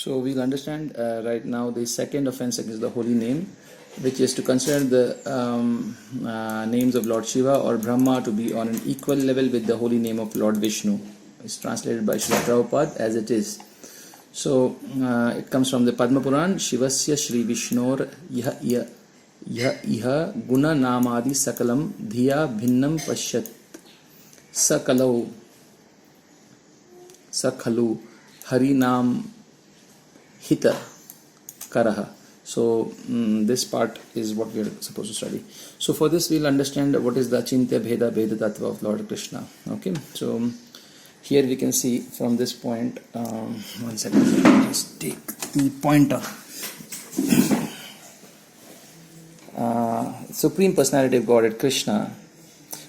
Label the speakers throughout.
Speaker 1: So we'll understand right now the second offense against the holy name, which is to consider the names of Lord Shiva or Brahma to be on an equal level with the holy name of Lord Vishnu. It's translated by Srila Prabhupada as it is. So it comes from the PadmaPurana. Shivasya Vishnur iha guna namadi sakalam dhiya bhinnam pashyat sakhalu harinam hita karaha. So this part is what we are supposed to study. So for this we'll understand what is the Achintya Bheda Tattva of Lord Krishna. Okay, so here we can see from this point, one second, just take the pointer. Supreme Personality of Godhead, Krishna.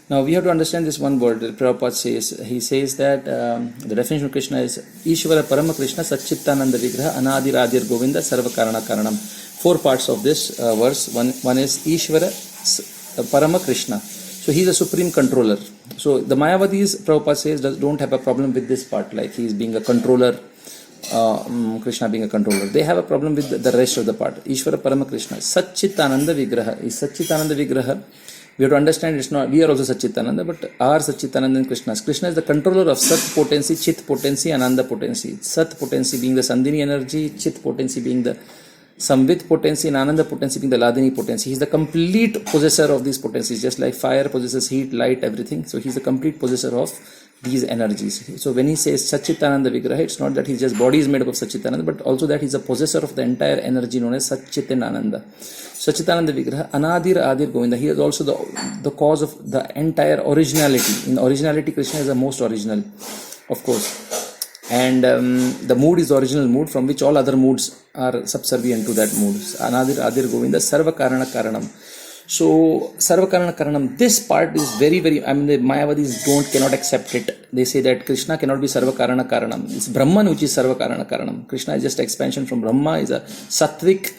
Speaker 1: Now we have to understand this one word that Prabhupada says. He says that the definition of Krishna is Ishvara Parama Krishna Satchittananda Vigraha Anadi Radhir Govinda Sarva Karana Karanam. Four parts of this verse. One is Ishvara Parama Krishna. So he is a supreme controller. So the Mayavadis, Prabhupada says, don't have a problem with this part, like he is being a controller, Krishna being a controller. They have a problem with the rest of the part. Ishvara Parama Krishna. Satchitananda Vigraha. Is Satchitananda Vigraha. We have to understand it's not, we are also Satchitananda, but our Satchitananda and Krishna. Krishna is the controller of Sat potency, Chit potency, Ananda potency. Sat potency being the Sandhini energy, Chit potency being the Samvit potency, and Ananda potency being the Ladini potency. He is the complete possessor of these potencies, just like fire possesses heat, light, everything. So he is the complete possessor of these energies. So when he says Satchitananda Vigraha, it's not that his just body is made up of Satchitananda, but also that he is a possessor of the entire energy known as Satchit and Ananda. Satchitananda Vigraha, Anadir Adir Govinda. He is also the cause of the entire originality. In originality, Krishna is the most original, of course. And the mood is the original mood from which all other moods are subservient to that mood. Anadir Adir Govinda, Sarva Karana Karanam. So Sarva Karana Karanam, this part is very, very, I mean the Mayavadis cannot accept it. They say that Krishna cannot be Sarva Karana Karanam. It's Brahman which is Sarva Karana Karanam. Krishna is just expansion from Brahma, is a sattvic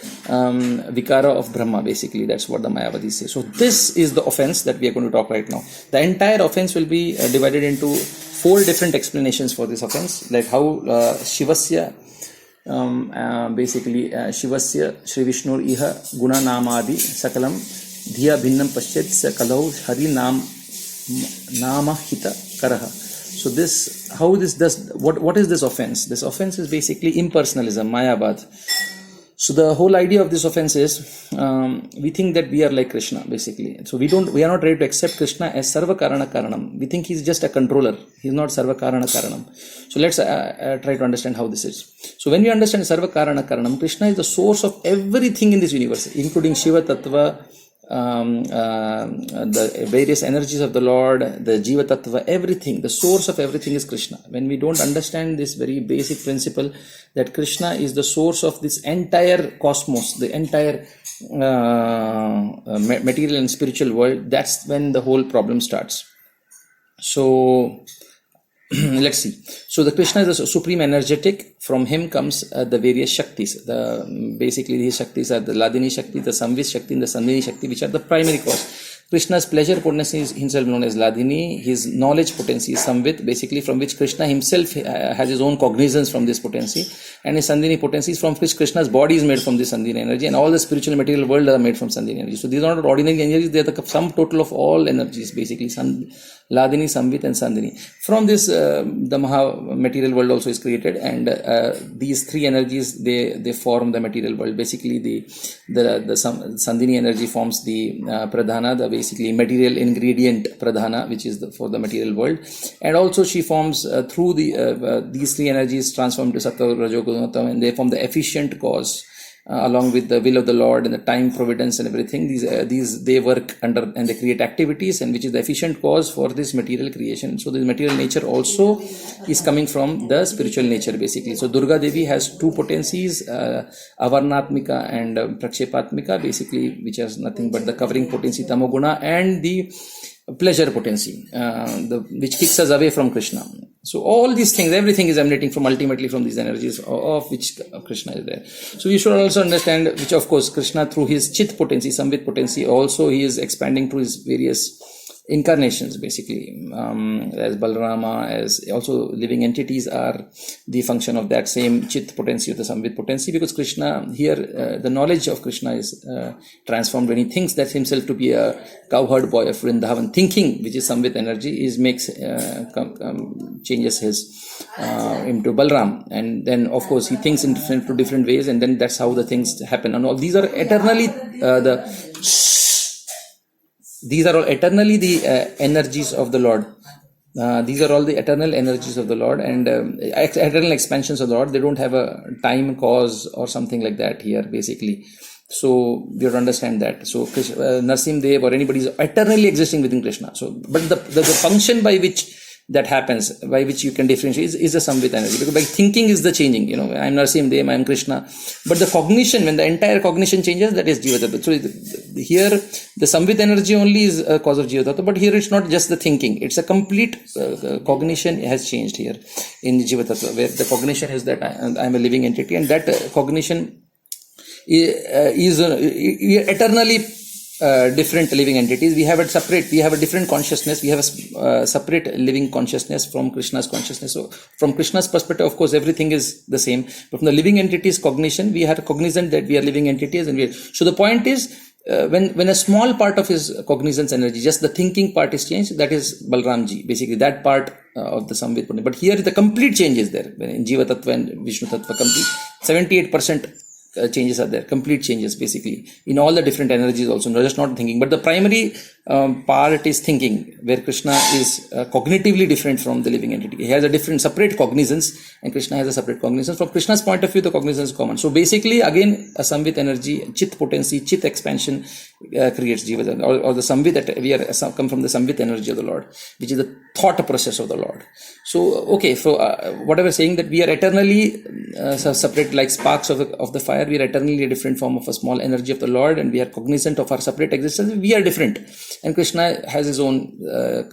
Speaker 1: vikara of Brahma, basically. That's what the Mayavadis say. So this is the offense that we are going to talk right now. The entire offense will be divided into 4 different explanations for this offense, like how Shivasya, Shivasya Shri Vishnu iha guna namadi sakalam dhiya bhinnam paschet sakalau hari nama hita karaha. So this, how this does, what is this offense? This offense is basically impersonalism, Mayavad. So the whole idea of this offense is, we think that we are like Krishna, basically. So we are not ready to accept Krishna as Sarva Karana Karanam. We think he's just a controller. He's not Sarva Karana Karanam. So let's try to understand how this is. So when we understand Sarva Karana Karanam, Krishna is the source of everything in this universe, including Shiva Tattva, the various energies of the Lord, the Jiva Tattva, everything. The source of everything is Krishna. When we don't understand this very basic principle that Krishna is the source of this entire cosmos, the entire material and spiritual world, that's when the whole problem starts. So let's see. So the Krishna is the supreme energetic. From him comes the various Shaktis. Basically these Shaktis are the Ladini Shakti, the Samvit Shakti and the Sandhini Shakti, which are the primary cause. Krishna's pleasure potency is himself known as Ladini. His knowledge potency is Samvit, basically from which Krishna himself has his own cognizance from this potency. And his Sandhini potency is from which Krishna's body is made from this Sandhini energy, and all the spiritual and material world are made from Sandhini energy. So these are not ordinary energies, they are the sum total of all energies, basically Ladini, Samvit and Sandhini. From this the Maha material world also is created, and these 3 energies they form the material world. Basically the Sandhini energy forms the Pradhana, the basically material ingredient Pradhana, which is for the material world, and also she forms through these 3 energies transformed to Sattva, Rajo, and they form the efficient cause. Along with the will of the Lord and the time providence and everything, these they work under and they create activities, and which is the efficient cause for this material creation. So the material nature also is coming from the spiritual nature, basically. So Durga Devi has 2 potencies, Avarnatmika and Prakshepatmika, basically, which has nothing but the covering potency Tamoguna and the pleasure potency, which kicks us away from Krishna. So all these things, everything is emanating from ultimately from these energies of which Krishna is there. So we should also understand, which of course Krishna through his Chit potency, Samvit potency, also he is expanding to his various incarnations basically, as Balarama, as also living entities are the function of that same Chit potency or the Samvit potency, because Krishna here, the knowledge of Krishna is transformed when he thinks that himself to be a cowherd boy of Vrindavan. Thinking, which is Samvit energy, is makes changes his into Balram, and then of course he thinks in different ways, and then that's how the things happen. And all these are eternally these are all eternally the energies of the Lord. These are all the eternal energies of the Lord, and eternal expansions of the Lord. They don't have a time, cause, or something like that here, basically. So we have to understand that. So Narsim Dev or anybody is eternally existing within Krishna. So, but the function by which that happens, by which you can differentiate, is the Samvit energy. Because by thinking is the changing, I'm Narsim Dev, I'm Krishna. But the cognition, when the entire cognition changes, that is Jiva Tattva. So here, the Samvit energy only is a cause of Jiva Tattva, but here it's not just the thinking, it's a complete cognition has changed here in Jiva Tattva, where the cognition is that I'm a living entity, and that cognition is eternally different living entities. We have a different consciousness. We have a separate living consciousness from Krishna's consciousness. So from Krishna's perspective, of course, everything is the same. But from the living entities cognition, we have cognizant that we are living entities, and so the point is, when a small part of his cognizance energy, just the thinking part is changed, that is Balramji, basically that part of the Samvit. But here the complete change is there. In Jiva Tattva and Vishnu Tattva, complete 78% changes are there, complete changes basically in all the different energies also, not just not thinking. But the primary part is thinking, where Krishna is cognitively different from the living entity. He has a different separate cognizance, and Krishna has a separate cognizance. From Krishna's point of view, the cognizance is common. So basically, again, a Samvit energy, Chit potency, Chit expansion creates Jiva, or the Samvit, that we are come from the Samvit energy of the Lord, which is the thought process of the Lord. So okay, so whatever saying that we are eternally separate, like sparks of the fire, we are eternally a different form of a small energy of the Lord, and we are cognizant of our separate existence. We are different, and Krishna has his own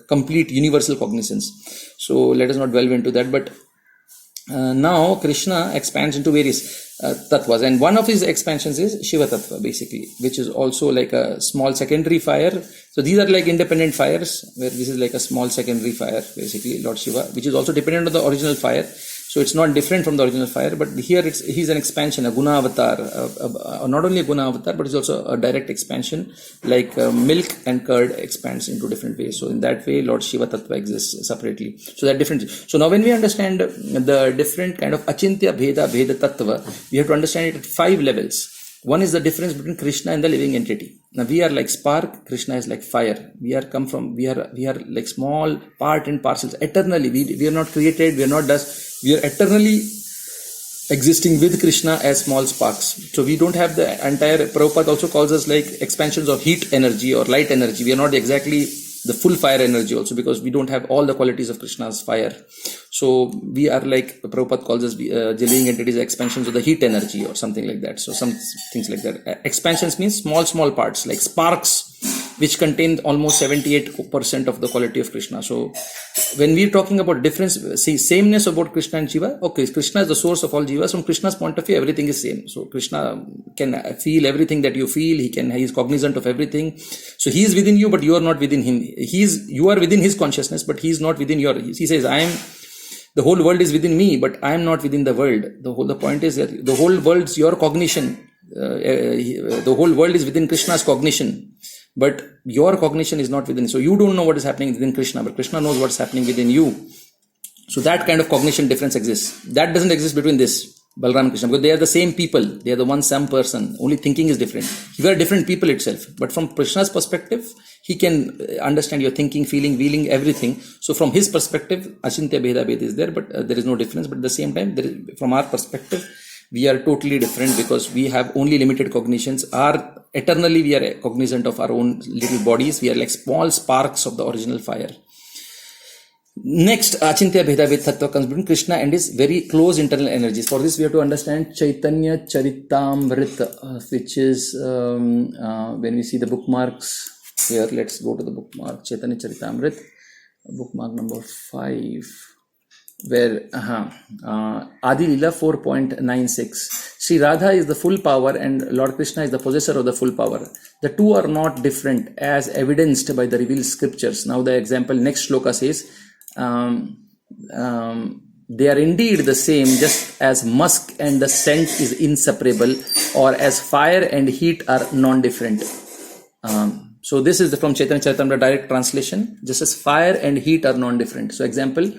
Speaker 1: complete universal cognizance. So let us not delve into that. But now Krishna expands into various tattvas, and one of his expansions is Shiva Tattva, basically, which is also like a small secondary fire. So these are like independent fires, where this is like a small secondary fire, basically, Lord Shiva, which is also dependent on the original fire. So it's not different from the original fire, but here he's an expansion, a guna avatar, not only a guna avatar, but it's also a direct expansion, like milk and curd expands into different ways. So in that way, Lord Shiva Tattva exists separately. So that different. So now when we understand the different kind of achintya bheda tattva, we have to understand it at 5 levels. One is the difference between Krishna and the living entity. Now we are like spark, Krishna is like fire. We are like small part and parcels eternally. We are not created, we are not dust. We are eternally existing with Krishna as small sparks. So we don't have the entire, Prabhupada also calls us like expansions of heat energy or light energy. We are not exactly the full fire energy also, because we don't have all the qualities of Krishna's fire. So we are like, Prabhupada calls us the living entities expansions of the heat energy or something like that. So some things like that. Expansions means small parts, like sparks, which contain almost 78% of the quality of Krishna. So when we're talking about difference, see, sameness about Krishna and Jiva, okay, Krishna is the source of all Jivas. From Krishna's point of view, everything is same. So Krishna can feel everything that you feel. He is cognizant of everything. So he is within you, but you are not within him. You are within his consciousness, but he is not within your. He says, the whole world is within me, but I am not within the world. The point is that the whole world's your cognition. The whole world is within Krishna's cognition, but your cognition is not within. So you don't know what is happening within Krishna, but Krishna knows what's happening within you. So that kind of cognition difference exists. That doesn't exist between this Balram and Krishna, because they are the same people. They are the one same person. Only thinking is different. You are different people itself. But from Krishna's perspective, he can understand your thinking, feeling, willing, everything. So from his perspective, Achintya Bheda Bhed is there, but there is no difference. But at the same time, from our perspective, we are totally different, because we have only limited cognitions. Eternally we are cognizant of our own little bodies. We are like small sparks of the original fire. Next, Achintya Bheda Bhed Tattva comes between Krishna and his very close internal energies. For this, we have to understand Chaitanya Charitamrita, which is when we see the bookmarks here. Let's go to the bookmark. Chaitanya Charitamrita, bookmark number 5. where Adi Lila 4.96. Sri Radha is the full power and Lord Krishna is the possessor of the full power. The two are not different as evidenced by the revealed scriptures. Now the example next shloka says, they are indeed the same, just as musk and the scent is inseparable, or as fire and heat are non-different. So this is from Chaitanya Charitamrita direct translation, just as fire and heat are non-different. So example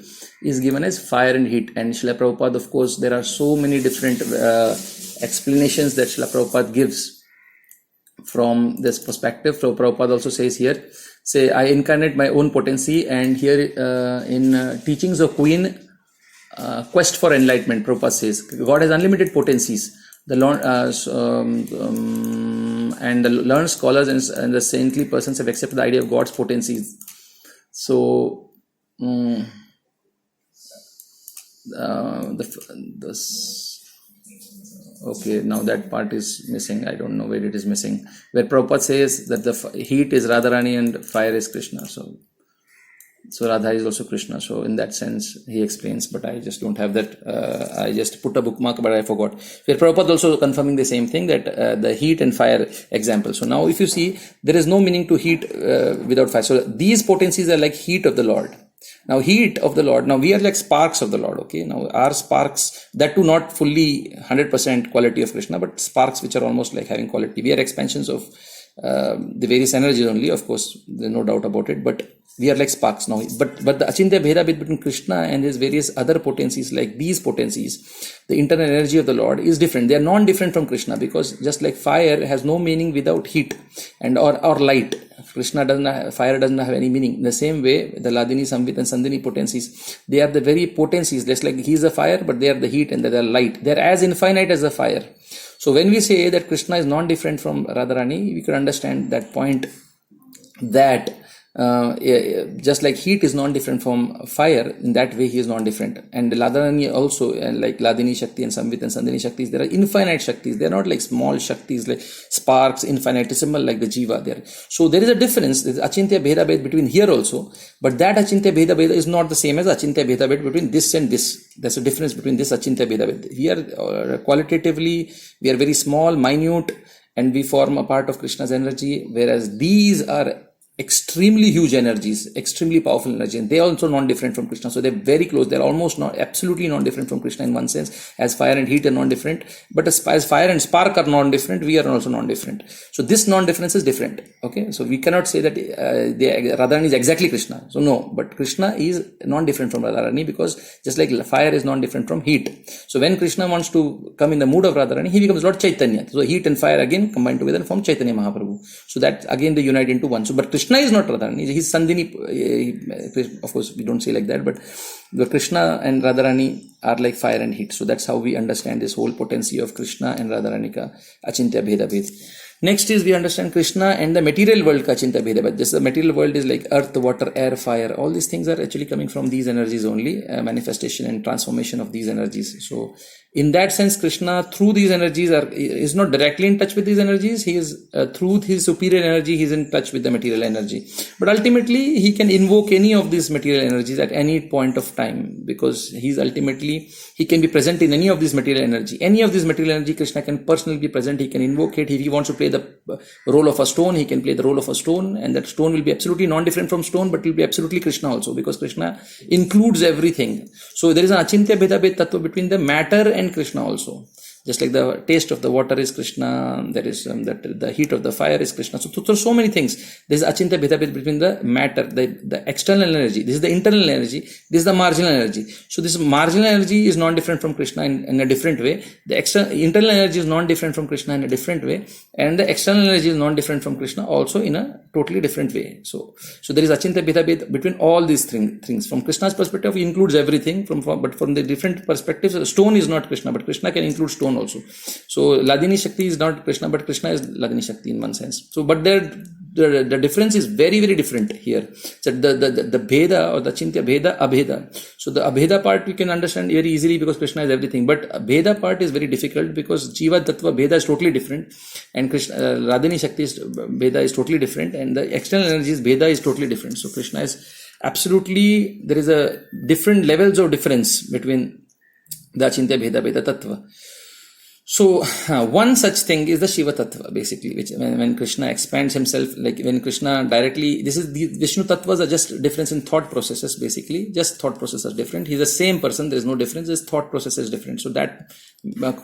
Speaker 1: is given as fire and heat. And Srila Prabhupada, of course, there are so many different explanations that Srila Prabhupada gives from this perspective. So Prabhupada also says here, say, I incarnate my own potency, and here in Teachings of Queen, Quest for Enlightenment, Prabhupada says, God has unlimited potencies. The and the learned scholars and the saintly persons have accepted the idea of God's potencies. So okay, now that part is missing. I don't know where it is missing. Where Prabhupada says that the heat is Radharani and fire is Krishna. So Radha is also Krishna. So in that sense, he explains, but I just don't have that. I just put a bookmark, but I forgot. Where Prabhupada also confirming the same thing, that the heat and fire example. So now if you see, there is no meaning to heat without fire. So these potencies are like heat of the Lord. Now heat of the Lord, now we are like sparks of the Lord, okay? Now our sparks, that too not fully 100% quality of Krishna, but sparks which are almost like having quality. We are expansions of the various energies only, of course, there's no doubt about it, but we are like sparks now. But the Achintya Bheda between Krishna and his various other potencies, like these potencies, the internal energy of the Lord is different. They are non-different from Krishna, because just like fire has no meaning without heat and or light, fire doesn't have any meaning. In the same way, the Ladini, Samvit and Sandhini potencies, they are the very potencies, just like he is the fire, but they are the heat and they are light. They are as infinite as the fire. So when we say that Krishna is non-different from Radharani, we can understand that point, that just like heat is non-different from fire, in that way he is non-different. And Radharani also, like Ladini Shakti and Samvit and Sandhini Shaktis, there are infinite Shaktis. They are not like small Shaktis, like sparks, infinitesimal like the Jiva there. So there is a difference. There is Achintya Bheda Bhed between here also, but that Achintya Bheda Bhed is not the same as Achintya Bheda Bhed between this and this. There's a difference between this Achintya Bheda Bhed. We are qualitatively, we are very small, minute, and we form a part of Krishna's energy, whereas these are extremely huge energies, extremely powerful energy, and they are also non-different from Krishna. So they're very close. They're almost not absolutely non-different from Krishna in one sense, as fire and heat are non-different. But as fire and spark are non-different, we are also non-different. So this non-difference is different. Okay, so we cannot say that Radharani is exactly Krishna. So no, but Krishna is non-different from Radharani, because just like fire is non-different from heat. So when Krishna wants to come in the mood of Radharani, he becomes Lord Chaitanya. So heat and fire again combined together and form Chaitanya Mahaprabhu. So that again they unite into one. So but Krishna is not Radharani. He's Sandhini. Of course, we don't say like that, but the Krishna and Radharani are like fire and heat. So that's how we understand this whole potency of Krishna and Radharani ka Achintya Bheda Bhed. Next is we understand Krishna and the material world ka Achintya Bheda Bhed. This the material world is like earth, water, air, fire. All these things are actually coming from these energies only, manifestation and transformation of these energies. So in that sense, Krishna through these energies is not directly in touch with these energies. He is through his superior energy, he is in touch with the material energy. But ultimately, he can invoke any of these material energies at any point of time, because he can be present in any of these material energy. Any of this material energy, Krishna can personally be present. He can invoke it. If he wants to play the role of a stone, he can play the role of a stone, and that stone will be absolutely non-different from stone, but will be absolutely Krishna also, because Krishna includes everything. So there is an Achintya Bheda Bhed Tattva between the matter and Krishna also. Just like the taste of the water is Krishna, there is that the heat of the fire is Krishna. So so many things. There is Achintya Bheda Bhed between the matter, the external energy. This is the internal energy. This is the marginal energy. So this marginal energy is non-different from Krishna in a different way. The internal energy is non-different from Krishna in a different way, and the external energy is non-different from Krishna also in a totally different way. So there is Achintya Bheda Bhed between all these things. From Krishna's perspective, he includes everything. But from the different perspectives, stone is not Krishna, but Krishna can include stone also. So Ladini Shakti is not Krishna, but Krishna is Ladini Shakti in one sense. So but the difference is very, very different here. So the Bheda or the Achintya Bheda, Abheda. So the Abheda part we can understand very easily because Krishna is everything. But Bheda part is very difficult because Jiva Tattva Bheda is totally different, and Krishna Radhini Shakti Bheda is totally different, and the external energies Bheda is totally different. So Krishna is Absolutely, there is a different levels of difference between the Achintya Bheda Bheda Tattva. So one such thing is the Shiva Tattva, basically, which when Krishna expands himself, like when Krishna directly, this is the Vishnu Tattvas are just difference in thought processes, basically, just thought processes are different. He's the same person, there is no difference, his thought process is different. So that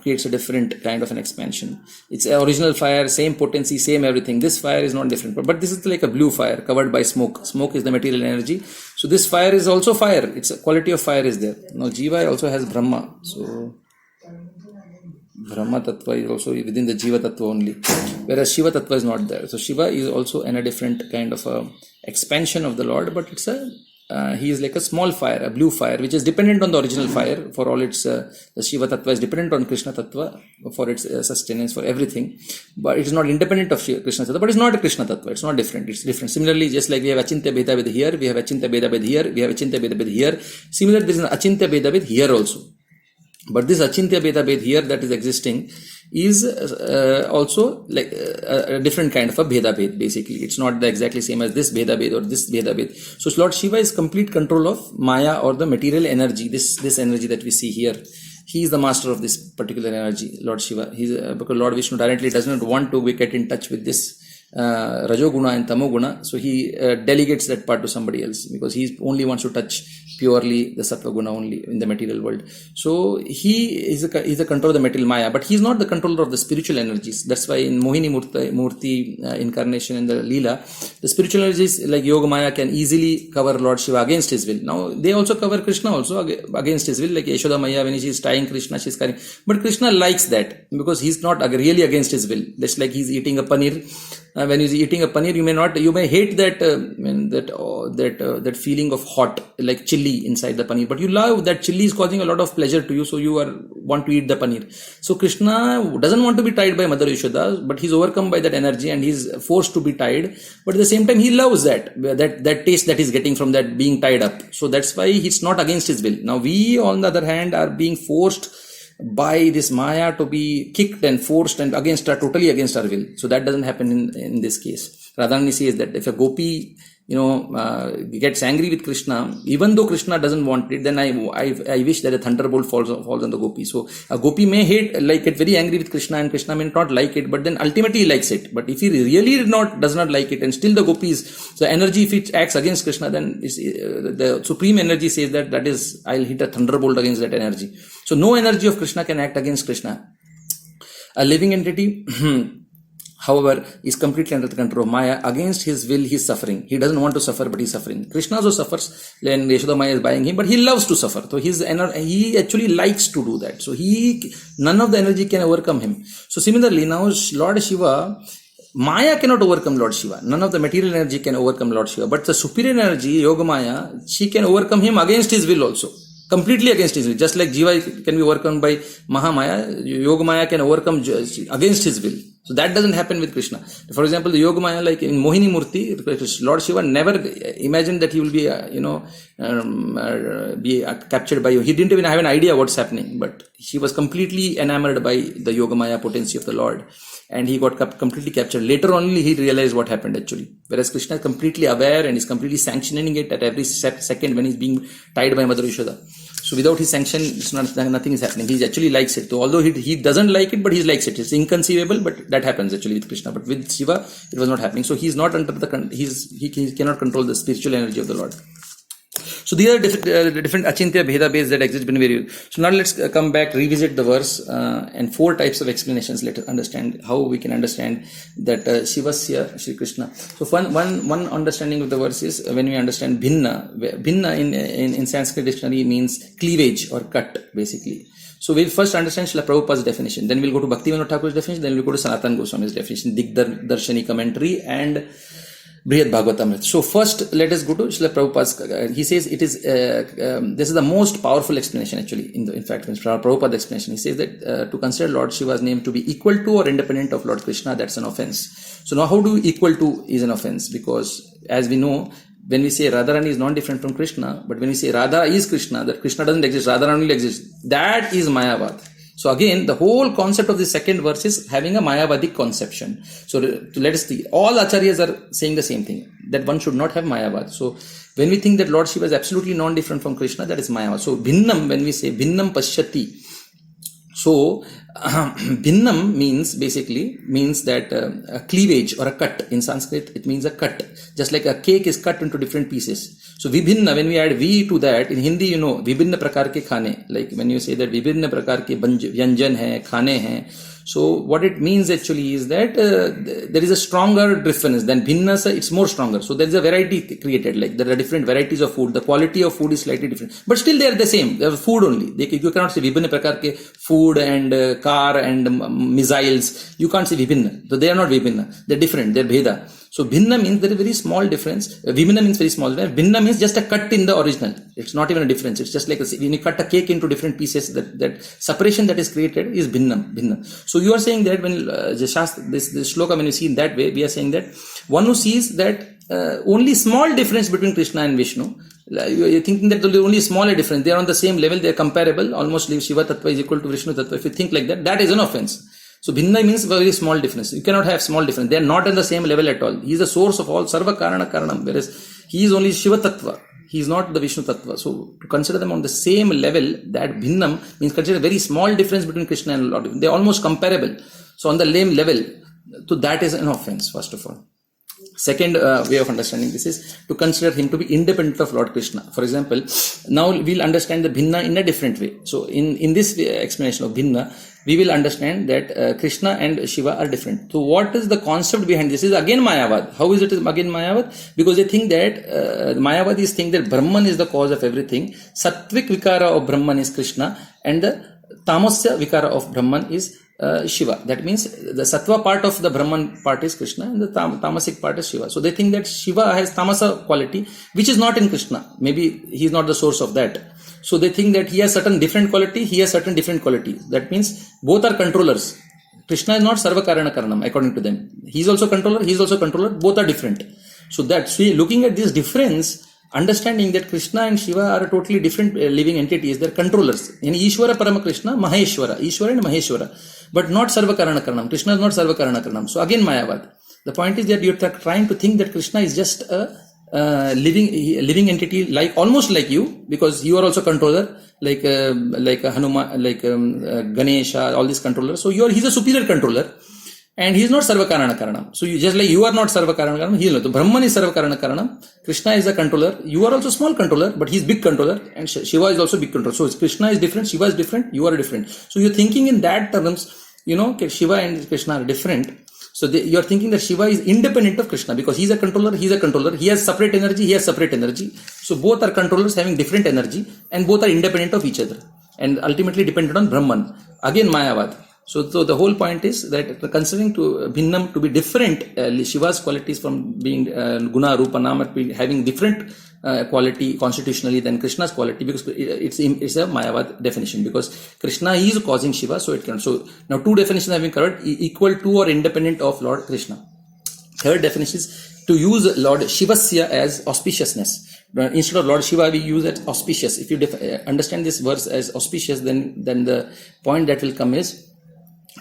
Speaker 1: creates a different kind of an expansion. It's original fire, same potency, same everything. This fire is not different, but this is like a blue fire covered by smoke. Smoke is the material energy. So this fire is also fire. It's a quality of fire is there. Now Jiva also has Brahma. So Brahma Tattva is also within the Jiva Tattva only, whereas Shiva Tattva is not there. So Shiva is also in a different kind of a expansion of the Lord, but it's he is like a small fire, a blue fire, which is dependent on the original fire for all its, the Shiva Tattva is dependent on Krishna Tattva for its sustenance, for everything, but it is not independent of Krishna Tattva, but it's not a Krishna Tattva, it's not different, it's different. Similarly, just like we have Achintya Bheda Bheda here, we have Achintya Bheda Bheda here, we have Achintya Bheda Bheda here, similarly there is an Achintya Bheda Bheda here also. But this Achintya Bheda Bhed here that is existing is also like a different kind of a Bheda Bhed, basically. It's not the exactly same as this Bheda Bhed or this Bheda Bhed. So Lord Shiva is complete control of Maya or the material energy, this energy that we see here. He is the master of this particular energy, Lord Shiva. Because Lord Vishnu directly does not want to get in touch with this Rajoguna and Tamoguna. So he delegates that part to somebody else because he only wants to touch purely the Sattva Guna only in the material world. So he is a controller of the material Maya, but he is not the controller of the spiritual energies. That's why in Mohini Murti incarnation in the Leela, the spiritual energies like Yoga Maya can easily cover Lord Shiva against his will. Now they also cover Krishna also against his will, like Yashoda Maya when she is tying Krishna, she is carrying. But Krishna likes that because he's not really against his will. That's like he's eating a paneer. When he's eating a paneer, you may hate that that feeling of hot, like chili inside the paneer, but you love that chili is causing a lot of pleasure to you, so you want to eat the paneer. So Krishna doesn't want to be tied by Mother Yashoda, but he's overcome by that energy and he's forced to be tied. But at the same time, he loves that taste that he's getting from that being tied up. So that's why he's not against his will. Now we, on the other hand, are being forced by this Maya to be kicked and forced and totally against our will. So that doesn't happen in this case. Radharani says that if a gopi, gets angry with Krishna, even though Krishna doesn't want it, then I wish that a thunderbolt falls on the gopi. So a gopi may get very angry with Krishna and Krishna may not like it, but then ultimately he likes it. But if he really does not like it and still the the energy, if it acts against Krishna, then the supreme energy says that is, I'll hit a thunderbolt against that energy. So no energy of Krishna can act against Krishna. A living entity however, is completely under the control of Maya. Against his will, he's suffering. He doesn't want to suffer, but he's suffering. Krishna also suffers when Yashoda Maya is buying him, but he loves to suffer. So he actually likes to do that. So none of the energy can overcome him. So similarly, now Lord Shiva, Maya cannot overcome Lord Shiva. None of the material energy can overcome Lord Shiva. But the superior energy, Yoga Maya, she can overcome him against his will also. Completely against his will. Just like Jiva can be overcome by Mahamaya, Yoga Maya can overcome against his will. So that doesn't happen with Krishna. For example, the Yoga Maya, like in Mohini Murti, Lord Shiva never imagined that he will be captured by you. He didn't even have an idea what's happening, but she was completely enamored by the Yoga Maya potency of the Lord. And he got completely captured. Later only he realized what happened actually. Whereas Krishna is completely aware and is completely sanctioning it at every second when he's being tied by Mother Yashoda. So without his sanction, nothing is happening. He actually likes it. So although he doesn't like it, but he likes it. It's inconceivable, but that happens actually with Krishna. But with Shiva, it was not happening. So he's not under he cannot control the spiritual energy of the Lord. So these are different Achintya Bheda Bheds that exist between various. So now let's come back, revisit the verse and 4 types of explanations. Let us understand how we can understand that Shivasya Shri Krishna. So one understanding of the verse is when we understand Bhinna. Bhinna in Sanskrit dictionary means cleavage or cut basically. So we'll first understand Srila Prabhupada's definition. Then we'll go to Bhaktivinoda Thakur's definition. Then we'll go to Sanatana Goswami's definition, Digdarshani commentary and Brihad Bhagavatamrita. So first, let us go to Srila Prabhupada's. He says it is this is the most powerful explanation actually. In fact, in Prabhupada's explanation, he says that to consider Lord Shiva's name to be equal to or independent of Lord Krishna, that's an offense. So now, how do equal to is an offense? Because as we know, when we say Radharani is not different from Krishna, but when we say Radha is Krishna, that Krishna doesn't exist, Radharani only exists. That is Mayavad. So again, the whole concept of the second verse is having a Mayavadic conception. So let us see. All Acharyas are saying the same thing. that one should not have Mayavad. So when we think that Lord Shiva is absolutely non-different from Krishna, that is Mayavad. So Bhinnam, when we say Bhinnam Pashyati, so Bhinnam means that a cleavage or a cut. In Sanskrit, it means a cut. Just like a cake is cut into different pieces. So Vibhinna, when we add V to that, in Hindi, Vibhinna prakar ke khane. Like when you say that Vibhinna prakar ke vyanjan hai, khane hai. So what it means actually is that there is a stronger difference than Bhinna, it's more stronger. So there is a variety created, like there are different varieties of food. The quality of food is slightly different, but still they are the same. They are food only. You cannot say Vibhinna prakar ke food and car and missiles. You can't say Vibhinna. So they are not Vibhinna. They are different. They are Bheda. So Bhinna means there is a very small difference. Vibhinna means very small. Bhinna means just a cut in the original. It's not even a difference. It's just like when you cut a cake into different pieces, that separation that is created is Bhinna. So you are saying that when this shloka, when you see in that way, we are saying that one who sees that only small difference between Krishna and Vishnu, you are thinking that there is only a smaller difference. They are on the same level. They are comparable. Almost Shiva Tattva is equal to Vishnu Tattva. If you think like that, that is an offense. So Bhinna means very small difference. You cannot have small difference. They are not on the same level at all. He is the source of all Sarva Karana Karanam, whereas he is only Shiva Tattva. He is not the Vishnu Tattva. So to consider them on the same level, that Bhinnam means consider a very small difference between Krishna and Lord. They are almost comparable. So on the same level, so that is an offense, first of all. Second way of understanding this is to consider him to be independent of Lord Krishna. For example, now we'll understand the Bhinna in a different way. So in this explanation of Bhinna, we will understand that Krishna and Shiva are different. So what is the concept behind this? Is again Mayavad. How is it again Mayavad? Because they think that Mayavadis think that Brahman is the cause of everything. Sattvic Vikara of Brahman is Krishna and the Tamasya Vikara of Brahman is Shiva. That means the Sattva part of the Brahman part is Krishna and the Tamasic part is Shiva. So they think that Shiva has Tamasa quality which is not in Krishna. Maybe he is not the source of that. So they think that he has certain different quality, he has certain different qualities. That means both are controllers. Krishna is not Sarva Karana Karanam according to them. He is also controller, he is also controller. Both are different. So that's looking at this difference, understanding that Krishna and Shiva are totally different living entities. They are controllers. In Ishvara Parama Krishna, Maheshwara. Ishvara and Maheshwara. But not Sarva Karana Karanam. Krishna is not Sarva Karana Karanam. So again Mayavad. The point is that you are trying to think that Krishna is just a living entity, like almost like you, because you are also controller, like Hanuma, like Ganesha, all these controllers. So he's a superior controller, and he is not Sarva Karana Karanam. So you just like you are not Sarva Karana Karanam, he is not. So Brahman is Sarva Karana Karanam. Krishna is a controller. You are also small controller, but he is big controller, and Shiva is also big controller. So Krishna is different, Shiva is different, you are different. So you're thinking in that terms, Shiva and Krishna are different. So you are thinking that Shiva is independent of Krishna because he is a controller, he has separate energy, he has separate energy. So both are controllers having different energy and both are independent of each other and ultimately dependent on Brahman. Again Mayavad. So the whole point is that considering to Bhinnam to be different, Shiva's qualities from being Guna, Rupa, Nama, having different quality constitutionally than Krishna's quality, because it's a Mayavad definition, because Krishna is causing Shiva, so it can. So now two definitions have been covered: equal to or independent of Lord Krishna. Third definition is to use Lord Shivasya as auspiciousness. Instead of Lord Shiva, we use it auspicious. If you understand this verse as auspicious, then the point that will come is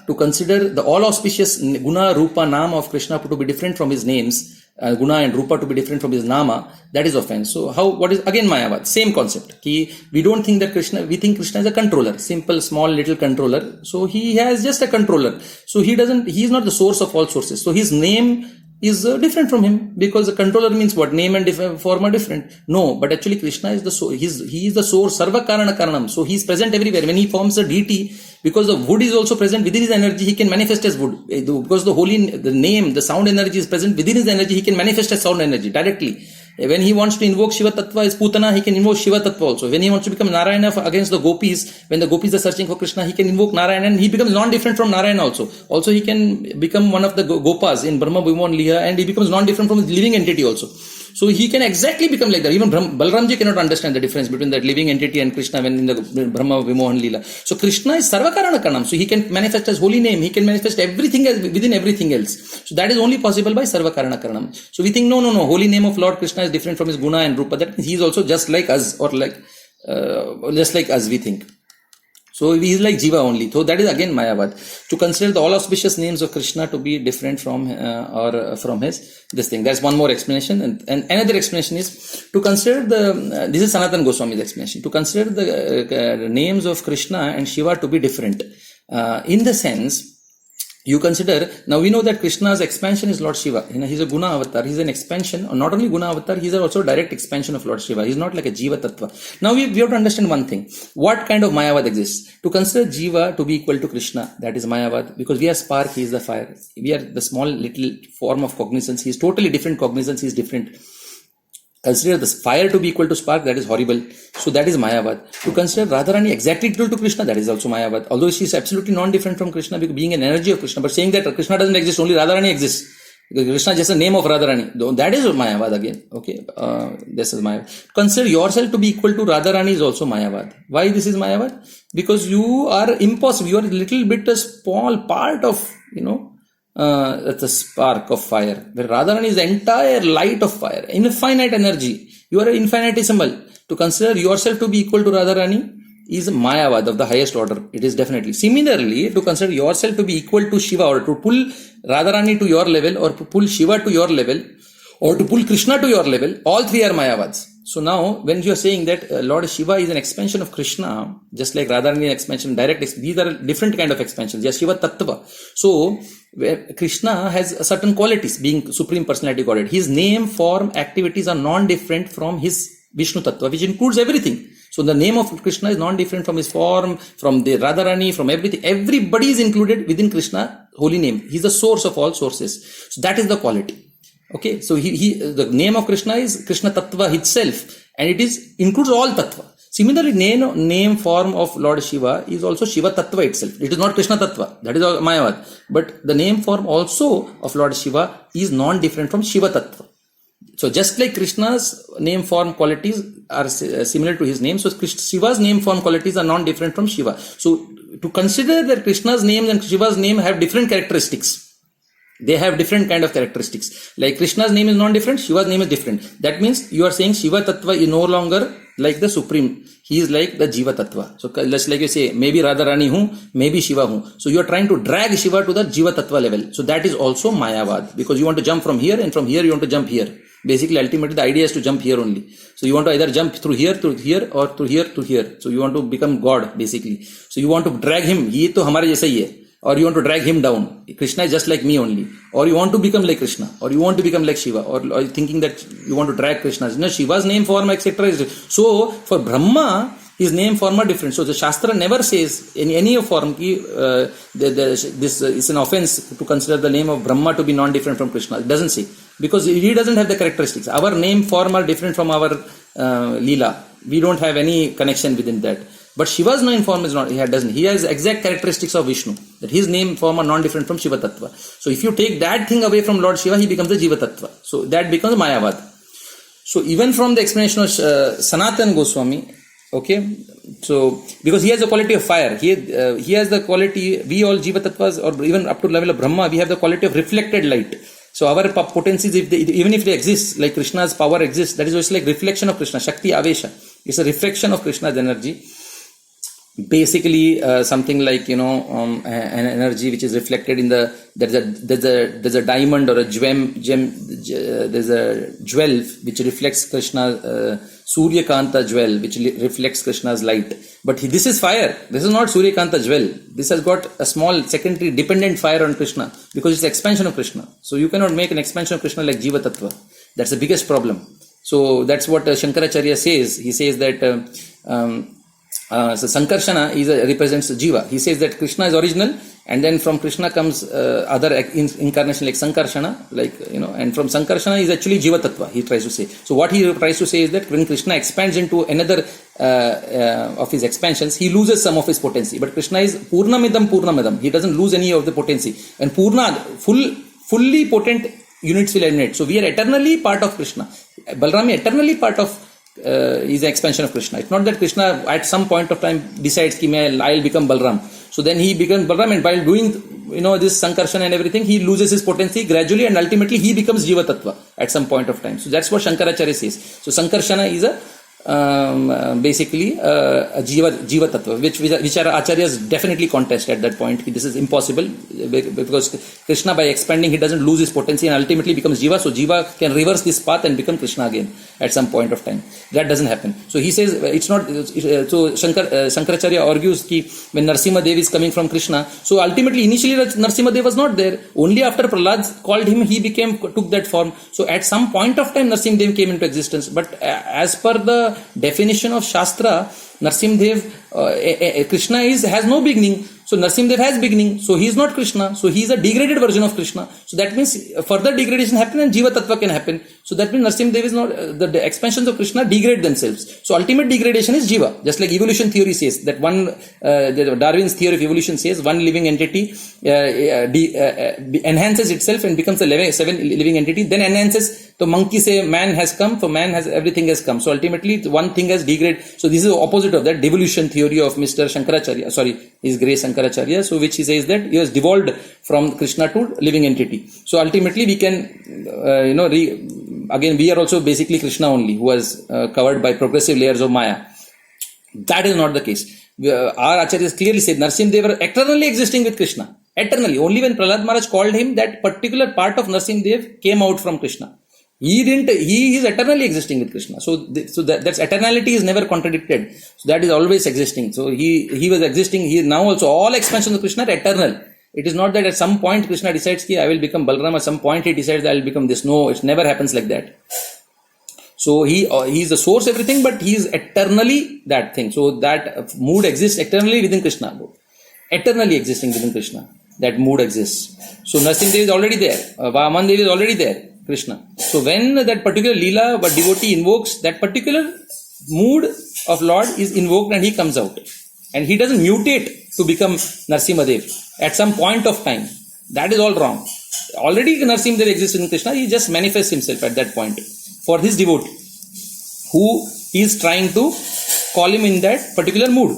Speaker 1: to consider the all auspicious Guna, Rupa, Nama of Krishna to be different from his names, Guna and Rupa to be different from his Nama, that is offense. So what is again Mayavad? Same concept. We don't think that we think Krishna is a controller, simple, small, little controller. So he has just a controller. So he is not the source of all sources. So his name is different from him, because the controller means what? Name and form are different. No, but actually Krishna is the source. He is the source, Sarva Karana Karanam. So he is present everywhere. When he forms a deity, because the wood is also present within his energy, he can manifest as wood. Because the name, the sound energy is present within his energy, he can manifest as sound energy directly. When he wants to invoke Shiva Tattva as Putana, he can invoke Shiva Tattva also. When he wants to become Narayana against the gopis, when the gopis are searching for Krishna, he can invoke Narayana and he becomes non-different from Narayana also. Also he can become one of the gopas in Brahma, Vimohan, Liha, and he becomes non-different from his living entity also. So he can exactly become like that. Even Balramji cannot understand the difference between that living entity and Krishna when in the Brahma, Vimohan, Lila. So Krishna is Sarvakarana Karanam. So he can manifest as holy name. He can manifest everything as within everything else. So that is only possible by Sarvakarana Karanam. So we think no. Holy name of Lord Krishna is different from his Guna and Rupa. That means he is also just like us, or just like us we think. So he is like Jiva only. So that is again Mayavad. To consider the all auspicious names of Krishna to be different from from his this thing. There's one more explanation, and another explanation is to consider the. This is Sanatana Goswami's explanation. To consider the names of Krishna and Shiva to be different, in the sense. You consider, now we know that Krishna's expansion is Lord Shiva. He's a Guna avatar. He's an expansion, or not only Guna avatar, he's also a direct expansion of Lord Shiva. He's not like a Jiva Tattva. Now we have to understand one thing. What kind of Mayavad exists? To consider Jiva to be equal to Krishna, that is Mayavad. Because we are spark, he is the fire. We are the small little form of cognizance. He is totally different cognizance, he is different. Consider the fire to be equal to spark, that is horrible. So that is Mayavad. To consider Radharani exactly equal to Krishna, that is also Mayavad. Although she is absolutely non-different from Krishna, being an energy of Krishna, but saying that Krishna doesn't exist, only Radharani exists. Krishna is just a name of Radharani. That is Mayavad again. Okay, this is Mayavad. Consider yourself to be equal to Radharani is also Mayavad. Why this is Mayavad? Because you are impossible. You are a little bit a small part of, that's a spark of fire. Where Radharani is the entire light of fire, infinite energy. You are an infinitesimal. To consider yourself to be equal to Radharani is Mayavad of the highest order. It is definitely. Similarly, to consider yourself to be equal to Shiva, or to pull Radharani to your level, or to pull Shiva to your level, or to pull Krishna to your level, all three are Mayavads. So now, when you are saying that Lord Shiva is an expansion of Krishna, just like Radharani expansion, these are different kind of expansions. They are Shiva Tattva. So, Krishna has certain qualities, being Supreme Personality Godhead. His name, form, activities are non-different from his Vishnu Tattva, which includes everything. So the name of Krishna is non-different from his form, from the Radharani, from everything. Everybody is included within Krishna, holy name. He is the source of all sources. So that is the quality. Okay, so the name of Krishna is Krishna Tattva itself, and it includes all Tattva. Similarly, name form of Lord Shiva is also Shiva Tattva itself. It is not Krishna Tattva. That is Mayavad. But the name form also of Lord Shiva is non-different from Shiva Tattva. So just like Krishna's name form qualities are similar to his name, so Shiva's name form qualities are non-different from Shiva. So to consider that Krishna's name and Shiva's name have different characteristics. They have different kind of characteristics. Like Krishna's name is non-different, Shiva's name is different. That means you are saying Shiva Tattva is no longer like the Supreme. He is like the Jiva Tattva. So just like you say, maybe Radharani hu, maybe Shiva hu. So you are trying to drag Shiva to the Jiva Tattva level. So that is also Mayavad. Because you want to jump from here, and from here you want to jump here. Basically, ultimately, the idea is to jump here only. So you want to either jump through here, or through here to here. So you want to become God, basically. So you want to drag him. Ye to hamare jaisa hi hai. Or you want to drag him down. Krishna is just like me only. Or you want to become like Krishna. Or you want to become like Shiva. Or thinking that you want to drag Krishna. Shiva's name, form, etc. is different. So for Brahma, his name, form are different. So the Shastra never says in any form this is an offense to consider the name of Brahma to be non-different from Krishna. It doesn't say. Because he doesn't have the characteristics. Our name, form are different from our Leela. We don't have any connection within that. But Shiva's name form is not, he has exact characteristics of Vishnu. That his name form are non-different from Shiva Tattva. So if you take that thing away from Lord Shiva, he becomes the Jiva Tattva. So that becomes Mayavad. So even from the explanation of Sanatana Goswami, okay, so because he has the quality of fire, he has the quality, we all Jiva Tattvas, or even up to the level of Brahma, we have the quality of reflected light. So our potencies, even if they exist, like Krishna's power exists, that is also like reflection of Krishna, Shakti Avesha. It's a reflection of Krishna's energy. Basically, something like, an energy which is reflected in there's a diamond or a gem, there's a jewel which reflects Krishna, Surya Kanta jewel, which reflects Krishna's light. But this is fire. This is not Surya Kanta jewel. This has got a small secondary dependent fire on Krishna, because it's expansion of Krishna. So you cannot make an expansion of Krishna like Jiva Tattva. That's the biggest problem. So that's what Shankaracharya says. He says that so Sankarshana represents Jiva. He says that Krishna is original, and then from Krishna comes other incarnation like Sankarshana, and from Sankarshana is actually Jiva Tattva, he tries to say. So what he tries to say is that when Krishna expands into another of his expansions, he loses some of his potency. But Krishna is Purnamidam. He doesn't lose any of the potency. And Purna, fully potent units will emanate. So we are eternally part of Krishna. Balram is eternally part of is the expansion of Krishna. It's not that Krishna at some point of time decides that I'll become Balram. So then he becomes Balram, and while doing this Sankarshan and everything, he loses his potency gradually, and ultimately he becomes Jiva Tattva at some point of time. So that's what Shankaracharya says. So Sankarshana is basically Jiva Tattva, which our acharyas definitely contest at that point. This is impossible because Krishna, by expanding, he doesn't lose his potency and ultimately becomes Jiva. So Jiva can reverse this path and become Krishna again at some point of time. That doesn't happen. So he says it's not. So Shankaracharya argues that when Narsimha Dev is coming from Krishna, so ultimately initially Narsimha Dev was not there. Only after Prahlad called him, he took that form. So at some point of time, Narsimha Dev came into existence. But as per the definition of Shastra, Narsimha Dev, Krishna has no beginning. So Narsimha Dev has beginning. So he is not Krishna. So he is a degraded version of Krishna. So that means further degradation happen and Jiva Tattva can happen. So that means Narsimha Dev is not, the expansions of Krishna degrade themselves. So ultimate degradation is Jiva. Just like evolution theory says, that Darwin's theory of evolution says one living entity enhances itself and becomes a seven living entity, then enhances. So monkey say man has come, for man has, everything has come. So ultimately one thing has degraded. So this is the opposite of that devolution theory of Mr. Shankaracharya, His Grace Shankaracharya. So which he says that he was devolved from Krishna to living entity. So ultimately we can, again we are also basically Krishna only, who was covered by progressive layers of Maya. That is not the case. Our acharyas clearly said Narsimha Dev were eternally existing with Krishna. Eternally. Only when Prahlad Maharaj called him, that particular part of Narsimha Dev came out from Krishna. He is eternally existing with Krishna. So that's eternality is never contradicted. So that is always existing. So he was existing. He now also all expansions of Krishna are eternal. It is not that at some point Krishna decides I will become Balaram, at some point he decides I will become this. No, it never happens like that. So he is the source of everything, but he is eternally that thing. So that mood exists eternally within Krishna. Eternally existing within Krishna. That mood exists. So Narsimha Dev is already there. Vaman Dev is already there. Krishna. So when that particular Leela, but devotee invokes, that particular mood of Lord is invoked and he comes out. And he doesn't mutate to become Narsimha Dev at some point of time. That is all wrong. Already Narsimha Dev exists in Krishna, he just manifests himself at that point for his devotee, who is trying to call him in that particular mood.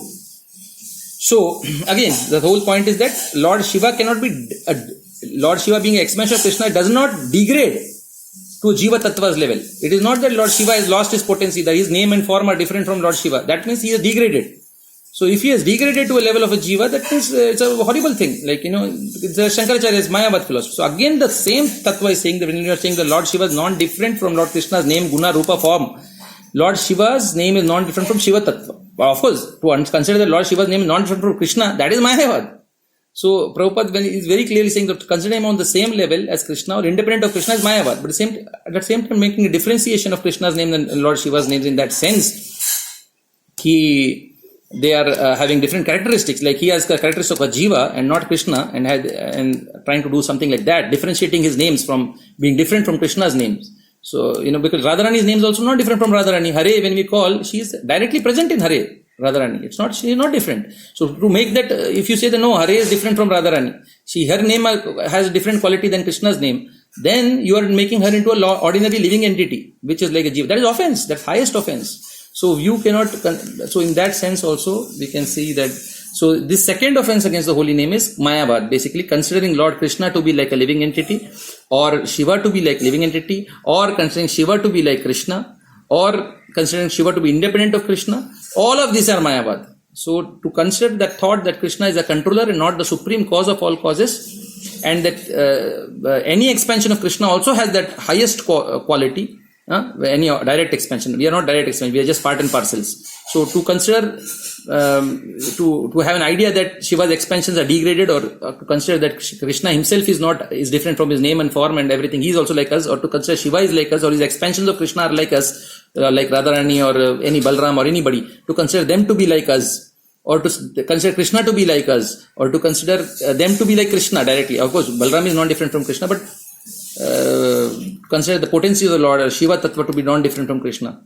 Speaker 1: So again, the whole point is that Lord Shiva cannot be, Lord Shiva being an expansion of Krishna does not degrade to Jiva Tattva's level. It is not that Lord Shiva has lost his potency, that his name and form are different from Lord Shiva. That means he is degraded. So if he has degraded to a level of a Jiva, that means it's a horrible thing. Like, it's a Shankaracharya's Mayavad philosophy. So again, the same Tattva is saying that when you are saying that Lord Shiva is non-different from Lord Krishna's name, Guna, Rupa, form, Lord Shiva's name is non-different from Shiva Tattva. But of course, to consider that Lord Shiva's name is non-different from Krishna, that is Mayavad. So Prabhupada is very clearly saying that to consider him on the same level as Krishna or independent of Krishna is Mayavad. But at the same time making a differentiation of Krishna's name and Lord Shiva's names in that sense, they are having different characteristics. Like he has the characteristics of a Jiva and not Krishna, and trying to do something like that, differentiating his names from being different from Krishna's names. So, because Radharani's name is also not different from Radharani. Hare, when we call, she is directly present in Hare. Radharani. She is not different. So to make that, if you say that no, Hare is different from Radharani, her name has a different quality than Krishna's name, then you are making her into an ordinary living entity, which is like a Jiva. That is offense. That's highest offense. So you cannot, so in that sense also, we can see that, so this second offense against the holy name is Mayavad, basically considering Lord Krishna to be like a living entity, or Shiva to be like living entity, or considering Shiva to be like Krishna, or considering Shiva to be independent of Krishna. All of these are Mayavad. So to consider that thought that Krishna is a controller and not the supreme cause of all causes, and that any expansion of Krishna also has that highest quality, any direct expansion. We are not direct expansion, we are just part and parcels. So to consider, to have an idea that Shiva's expansions are degraded, or to consider that Krishna himself is different from his name and form and everything, he is also like us, or to consider Shiva is like us, or his expansions of Krishna are like us, like Radharani or any Balram or anybody, to consider them to be like us, or to consider Krishna to be like us, or to consider them to be like Krishna directly. Of course, Balram is not different from Krishna, but consider the potency of the Lord, Shiva Tattva, to be non-different from Krishna.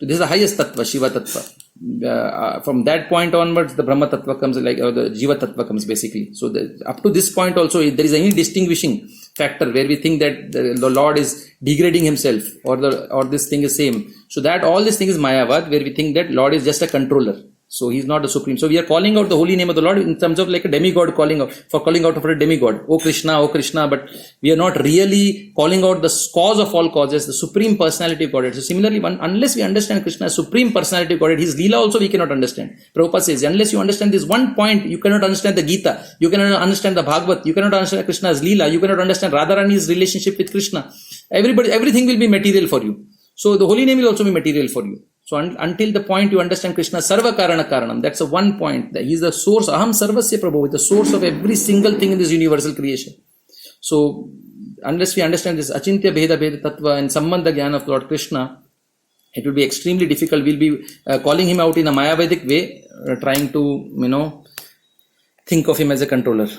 Speaker 1: So this is the highest Tattva, Shiva Tattva. From that point onwards, the Brahma Tattva comes, or the Jiva Tattva comes basically. So up to this point also, if there is any distinguishing factor where we think that the Lord is degrading himself, or this thing is same. So that all this thing is Mayavad, where we think that Lord is just a controller. So he's not the supreme. So we are calling out the holy name of the Lord in terms of like a demigod calling out for a demigod. Oh Krishna, but we are not really calling out the cause of all causes, the supreme personality of Godhead. So similarly, unless we understand Krishna as supreme personality of Godhead, his Leela also we cannot understand. Prabhupada says, unless you understand this one point, you cannot understand the Gita, you cannot understand the Bhagavad, you cannot understand Krishna's Leela, you cannot understand Radharani's relationship with Krishna. Everything will be material for you. So the holy name will also be material for you. So until the point you understand Krishna Sarva Karana Karanam, that's the one point, that he is the source, Aham Sarvasya Prabhu, the source of every single thing in this universal creation. So unless we understand this Achintya Bheda Bheda Tattva and Sambandha Jnana of Lord Krishna, it will be extremely difficult. We'll be calling him out in a Mayavedic way, trying to, think of him as a controller.